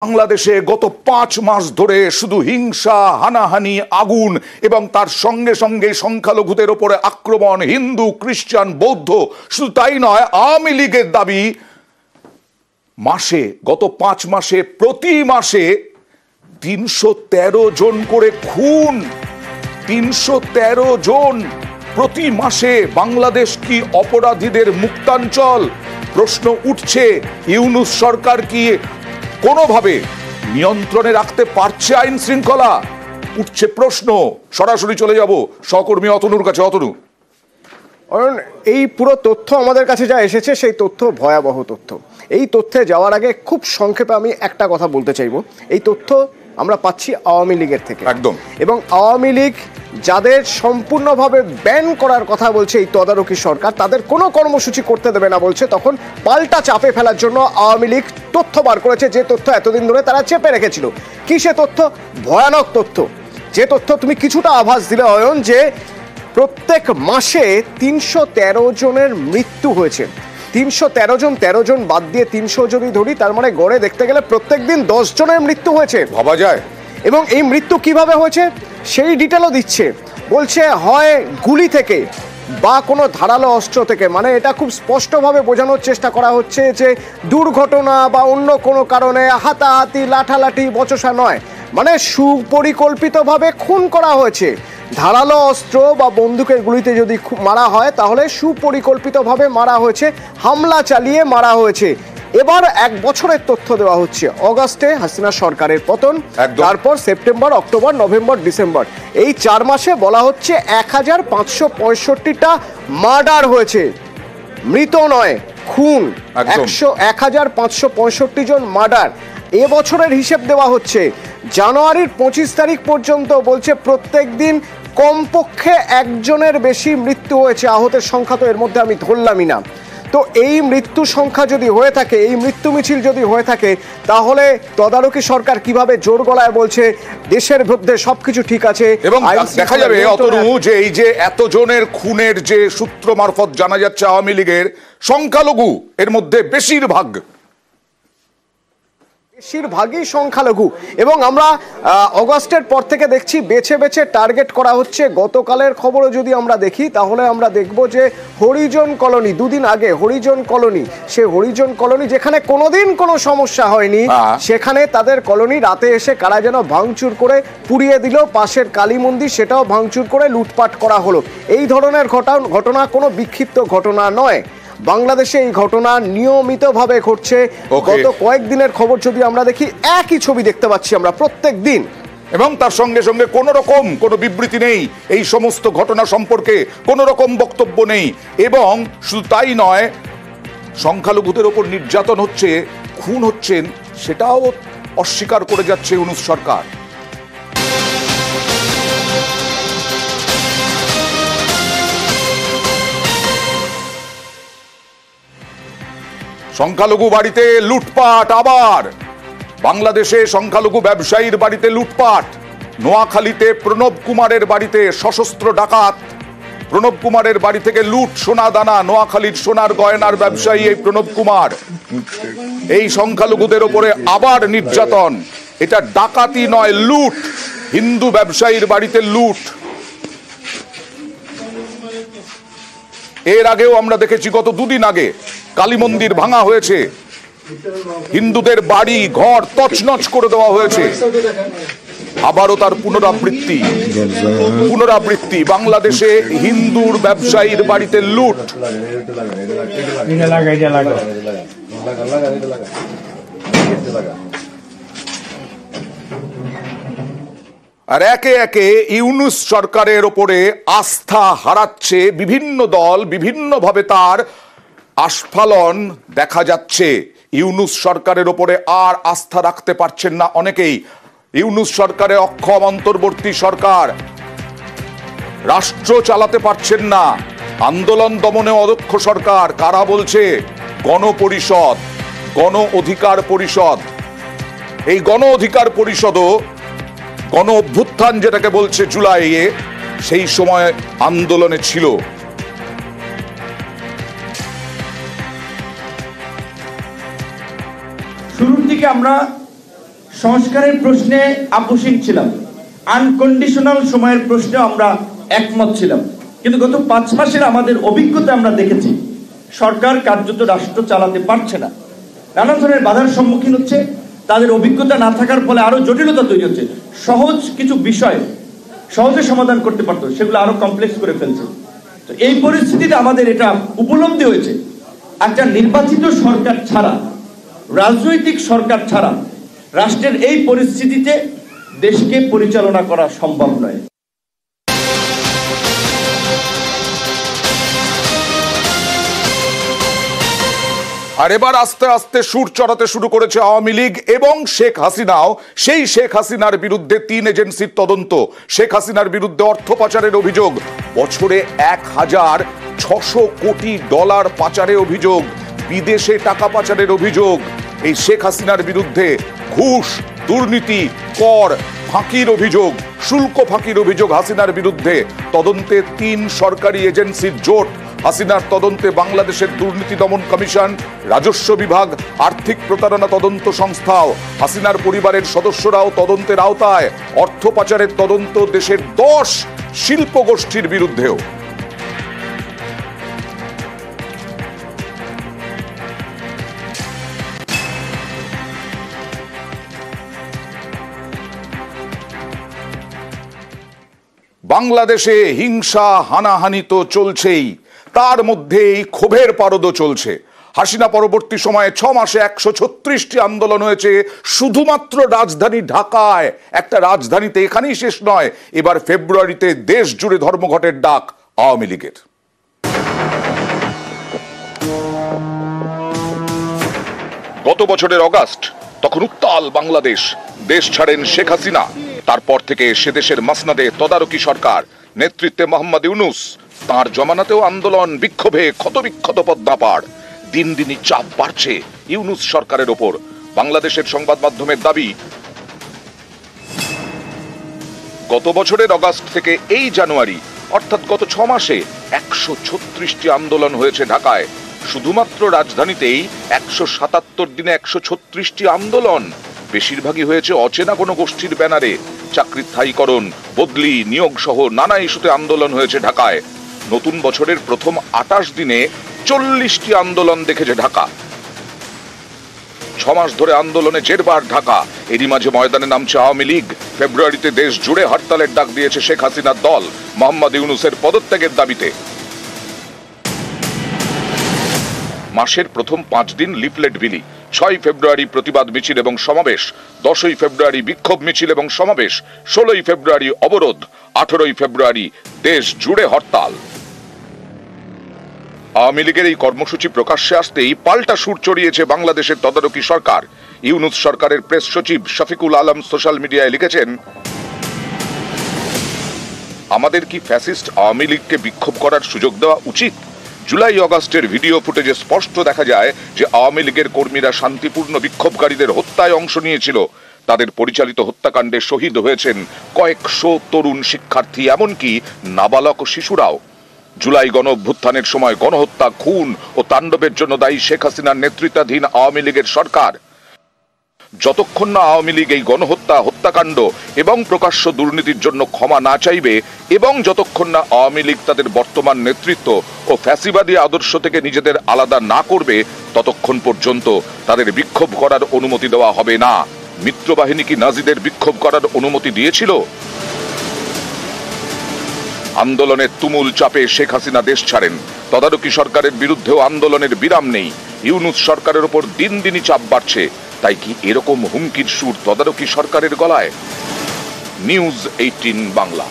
বাংলাদেশে গত 5 মাস ধরে শুধু হিংসা, হানাহানি, আগুন এবং তার সঙ্গে সঙ্গে সংখ্যালঘুদের উপরে আক্রমণ, হিন্দু, খ্রিস্টান, বৌদ্ধ। শুধু তাই নয়, আওয়ামী লীগের দাবি গত 5 মাসে প্রতি মাসে 313 জন করে খুন। 313 জন প্রতি মাসে। বাংলাদেশ কি অপরাধীদের মুক্তাঞ্চল? প্রশ্ন উঠছে, ইউনূস সরকার কি কোনোভাবে নিয়ন্ত্রণে রাখতে পারছে আইন শৃঙ্খলা? উঠছে প্রশ্ন। সরাসরি চলে যাব সহকর্মী অতনুর কাছে। অতনু, এই পুরো তথ্য আমাদের কাছে যা এসেছে সেই তথ্য ভয়াবহ তথ্য। এই তথ্যে যাওয়ার আগে খুব সংক্ষেপে আমি একটা কথা বলতে চাইবো। এই তথ্য আমরা পাচ্ছি আওয়ামী লীগের থেকে একদম। এবং আওয়ামী লীগ যাদের সম্পূর্ণভাবে ব্যান করার কথা বলছে এই তদারকি সরকার, তাদের কোনো কর্মসূচি করতে দেবে না বলছে, তখন পাল্টা চাপে ফেলার জন্য আওয়ামী লীগ তথ্য বার করেছে, যে তথ্য এতদিন ধরে তারা চেপে রেখেছিল। কি সে তথ্য? ভয়ানক তথ্য। যে তথ্য তুমি কিছুটা আভাস দিলে অয়ন, যে প্রত্যেক মাসে 313 জনের মৃত্যু হয়েছে। 313 জন, 13 জন বাদ দিয়ে 300 যদি ধরি, তার মানে গড়ে দেখতে গেলে প্রত্যেক দিন 10 জনের মৃত্যু হয়েছে। ভাবা যায়? এবং এই মৃত্যু কিভাবে হয়েছে সেই ডিটেলও দিচ্ছে। বলছে হয় গুলি থেকে বা কোনো ধারালো অস্ত্র থেকে। মানে এটা খুব স্পষ্টভাবে বোঝানোর চেষ্টা করা হচ্ছে যে দুর্ঘটনা বা অন্য কোনো কারণে হাতাহাতি, লাঠালাঠি, বচসা নয়, মানে সুপরিকল্পিতভাবে খুন করা হয়েছে। ধারালো অস্ত্র বা বন্দুকের গুলিতে যদি মারা হয় তাহলে সুপরিকল্পিতভাবে মারা হয়েছে, হামলা চালিয়ে মারা হয়েছে। এবার 1 বছরের তথ্য দেওয়া হচ্ছে। অগাস্টে হাসিনা সরকারের পতন, তারপর সেপ্টেম্বর, অক্টোবর, নভেম্বর, ডিসেম্বর, এই 4 মাসে বলা হচ্ছে 1565টা মার্ডার হয়েছে। মৃত নয়, খুন। 1565 জন মার্ডার। এবছরের হিসেব দেওয়া হচ্ছে জানুয়ারির 25 তারিখ পর্যন্ত। বলছে প্রত্যেক দিন কমপক্ষে 1 জনের বেশি মৃত্যু হয়েছে। আহতের সংখ্যা তো এর মধ্যে আমি ধরলামই না। তো এই মৃত্যু সংখ্যা যদি হয়ে থাকে, এই মৃত্যু মিছিল যদি হয়ে থাকে, তাহলে তদারকি সরকার কিভাবে জোর গলায় বলছে দেশের মধ্যে সবকিছু ঠিক আছে? এবং দেখা যাবে অতনু, যে এই যে এত জনের খুনের যে সূত্র মারফত জানা যাচ্ছে আওয়ামী লীগের সংখ্যালঘু, এর মধ্যে বেশিরভাগই সংখ্যালঘু। এবং আমরা অগস্টের পর থেকে দেখছি বেছে বেছে টার্গেট করা হচ্ছে। গতকালের খবরও যদি আমরা দেখি তাহলে আমরা দেখব যে হরিজন কলোনি, 2 দিন আগে হরিজন কলোনি, সে হরিজন কলোনি যেখানে কোনোদিন কোনো সমস্যা হয়নি, সেখানে তাদের কলোনি রাতে এসে কারা যেন ভাঙচুর করে পুড়িয়ে দিল। পাশের কালী মন্দির, সেটাও ভাঙচুর করে লুটপাট করা হলো। এই ধরনের ঘটনা কোনো বিক্ষিপ্ত ঘটনা নয়। বাংলাদেশে এই ঘটনা নিয়মিতভাবে ঘটছে। গত কয়েকদিনের খবর যদি আমরা দেখি, একই ছবি দেখতে পাচ্ছি আমরা প্রত্যেক দিন। এবং তার সঙ্গে সঙ্গে কোনো বিবৃতি নেই, এই সমস্ত ঘটনা সম্পর্কে কোনো রকম বক্তব্য নেই। এবং শুধু তাই নয়, সংখ্যালঘুদের ওপর নির্যাতন হচ্ছে, খুন হচ্ছেন, সেটাও অস্বীকার করে যাচ্ছে ইউনূস সরকার। সংখ্যালঘু বাড়িতে লুটপাট। আবার বাংলাদেশে সংখ্যালঘু ব্যবসায়ীর বাড়িতে লুটপাট। নোয়াখালীতে প্রণব কুমারের বাড়িতে সশস্ত্র ডাকাত। প্রণব কুমারের বাড়ি থেকে লুট, সোনা দানা। নোয়াখালীর সোনার গয়নার ব্যবসায়ী এই প্রণব কুমার। এই সংখ্যালঘুদের ওপরে আবার নির্যাতন। এটা ডাকাতি নয়, লুট। হিন্দু ব্যবসায়ীর বাড়িতে লুট। এর আগেও আমরা দেখেছি, গত 2 দিন আগে কালী মন্দির ভাঙা হয়েছে, হিন্দুদের বাড়ি ঘর তছনছ করে দেওয়া হয়েছে। আবারও তার পুনরাবৃত্তি। বাংলাদেশে হিন্দুর ব্যবসায়ীর বাড়িতে লুট। আর একে একে ইউনূস সরকারের ওপরে আস্থা হারাচ্ছে বিভিন্ন দল, বিভিন্নভাবে তার আস্ফালন দেখা যাচ্ছে। ইউনূস সরকারের ওপরে আর আস্থা রাখতে পারছেন না অনেকেই। ইউনূস সরকারে অক্ষম অন্তর্বর্তী সরকার, রাষ্ট্র চালাতে পারছেন না। আন্দোলন দমনে অদক্ষ সরকার। কারা বলছে? গণপরিষদ, গণ অধিকার পরিষদ। এই গণ অধিকার পরিষদও গণ অভ্যুত্থান যেটাকে বলছে জুলাইয়ে, সেই সময় আন্দোলনে ছিল। শুরুর দিকে আমরা সংস্কারের প্রশ্নে আপোষহীন ছিলাম, আনকন্ডিশনাল সময়ের প্রশ্নে আমরা একমত ছিলাম, কিন্তু গত 5 মাসের আমাদের অভিজ্ঞতা আমরা দেখেছি সরকার কার্যত রাষ্ট্র চালাতে পারছে না, নানা ধরনের বাধার সম্মুখীন হচ্ছে। তাদের অভিজ্ঞতা না থাকার ফলে আরো জটিলতা তৈরি হচ্ছে। সহজ কিছু বিষয় সহজে সমাধান করতে পারতো, সেগুলো আরো কমপ্লেক্স করে ফেলছে। তো এই পরিস্থিতিতে আমাদের এটা উপলব্ধি হয়েছে, একটা নির্বাচিত সরকার ছাড়া, রাজনৈতিক সরকার ছাড়া রাষ্ট্রের এই পরিস্থিতিতে দেশকে পরিচালনা করা সম্ভব নয়। আর এবার আস্তে আস্তে সুর চড়াতে শুরু করেছে আওয়ামী লীগ এবং শেখ হাসিনাও। সেই শেখ হাসিনার বিরুদ্ধে 3 এজেন্সির তদন্ত, শেখ হাসিনার বিরুদ্ধে অর্থ পাচারের অভিযোগ, বছরে 1,600 কোটি ডলার পাচারের অভিযোগ, বিদেশে টাকা পাচারের অভিযোগ। এই শেখ হাসিনার বিরুদ্ধে ঘুষ, দুর্নীতি, কর ফাঁকির অভিযোগ, শুল্ক ফাঁকির অভিযোগ হাসিনার বিরুদ্ধে। তদন্তে 3 সরকারি এজেন্সির জোট। হাসিনার তদন্তে বাংলাদেশের দুর্নীতি দমন কমিশন, রাজস্ব বিভাগ, আর্থিক প্রতারণা তদন্ত সংস্থাও। হাসিনার পরিবারের সদস্যরাও তদন্তের আওতায়। অর্থ পাচারের তদন্ত দেশের 10 শিল্প গোষ্ঠীর বিরুদ্ধেও। বাংলাদেশে হিংসা হানাহানি তো চলছেই, তার মধ্যেই ক্ষোভের পারদও চলছে। হাসিনা পরবর্তী সময়ে 6 মাসে 136টি আন্দোলন হয়েছে শুধুমাত্র রাজধানী ঢাকায়। একটা রাজধানীতে এখানেই শেষ নয়, এবার ফেব্রুয়ারিতে দেশ জুড়ে ধর্মঘটের ডাক আওয়ামী লীগের। গত বছরের অগাস্ট, তখন উত্তাল বাংলাদেশ। দেশ ছাড়েন শেখ হাসিনা। তারপর থেকে সে দেশের মাসনাদে তদারকি সরকার, নেতৃত্বে মোহাম্মদ ইউনূস। তার জমানাতেও আন্দোলন, বিক্ষোভে ক্ষতবিক্ষত পদ্মাপাড়। দিন দিনই চাপ বাড়ছে ইউনূস সরকারের ওপর। বাংলাদেশের সংবাদ মাধ্যমের দাবি, গত বছরের অগাস্ট থেকে এই জানুয়ারি, অর্থাৎ গত 6 মাসে 136টি আন্দোলন হয়েছে ঢাকায়। শুধুমাত্র রাজধানীতেই 177 দিনে 136টি আন্দোলন। বেশিরভাগই হয়েছে অচেনা কোনো গোষ্ঠীর ব্যানারে। চাকরির স্থায়ীকরণ, বদলি, নিয়োগ সহ নানা ইস্যুতে আন্দোলন হয়েছে ঢাকায়। নতুন বছরের প্রথম 28 দিনে 40টি আন্দোলন দেখেছে ঢাকা। 6 মাস ধরে আন্দোলনে জেরবার ঢাকা। এরই মাঝে ময়দানে নামছে আওয়ামী লীগ। ফেব্রুয়ারিতে দেশ জুড়ে হরতালের ডাক দিয়েছে শেখ হাসিনার দল মোহাম্মদ ইউনূসের পদত্যাগের দাবিতে। মাসের প্রথম 5 দিন লিফলেট বিলি, 6 ফেব্রুয়ারি প্রতিবাদ মিছিল এবং সমাবেশ, 10ই ফেব্রুয়ারি বিক্ষোভ মিছিল এবং সমাবেশ, 16ই ফেব্রুয়ারি অবরোধ, 18ই ফেব্রুয়ারি দেশ জুড়ে হরতাল। আওয়ামী লীগের এই কর্মসূচি প্রকাশ্যে আসতেই পাল্টা সুর চড়িয়েছে বাংলাদেশের তদারকি সরকার। ইউনূস সরকারের প্রেস সচিব শফিকুল আলম সোশ্যাল মিডিয়ায় লিখেছেন, আমাদের কি ফ্যাসিস্ট আওয়ামী লীগকে বিক্ষোভ করার সুযোগ দেওয়া উচিত? জুলাই আগস্টের ভিডিও ফুটেজে স্পষ্ট দেখা যায় যে আওয়ামী লীগের কর্মীরা শান্তিপূর্ণ বিক্ষোভকারীদের হত্যায় অংশ নিয়েছিল। তাদের পরিচালিত হত্যাকাণ্ডে শহীদ হয়েছেন কয়েকশো তরুণ শিক্ষার্থী, এমনকি নাবালক শিশুরাও। জুলাই গণ অভ্যুত্থানের সময় গণহত্যা, খুন ও তাণ্ডবের জন্য দায়ী শেখ হাসিনার নেতৃত্বাধীন আওয়ামী লীগের সরকার। যতক্ষণ না আওয়ামী লীগ এই গণহত্যা, হত্যাকাণ্ড এবং প্রকাশ্য দুর্নীতির জন্য ক্ষমা না চাইবে এবং যতক্ষণ না আওয়ামী লীগ তাদের বর্তমান নেতৃত্ব ও ফ্যাসিবাদী আদর্শ থেকে নিজেদের আলাদা না করবে, ততক্ষণ পর্যন্ত তাদের বিক্ষোভ করার অনুমতি দেওয়া হবে না। মিত্রবাহিনী কি নাজিদের বিক্ষোভ করার অনুমতি দিয়েছিল? আন্দোলনের তুমুল চাপে শেখ হাসিনা দেশ ছাড়েন। তদারকি সরকারের বিরুদ্ধেও আন্দোলনের বিরাম নেই। ইউনূস সরকারের ওপর দিন দিনই চাপ বাড়ছে। তাই কি এরকম হুমকির সুর তদারকি সরকারের গলায়? নিউজ 18 বাংলা।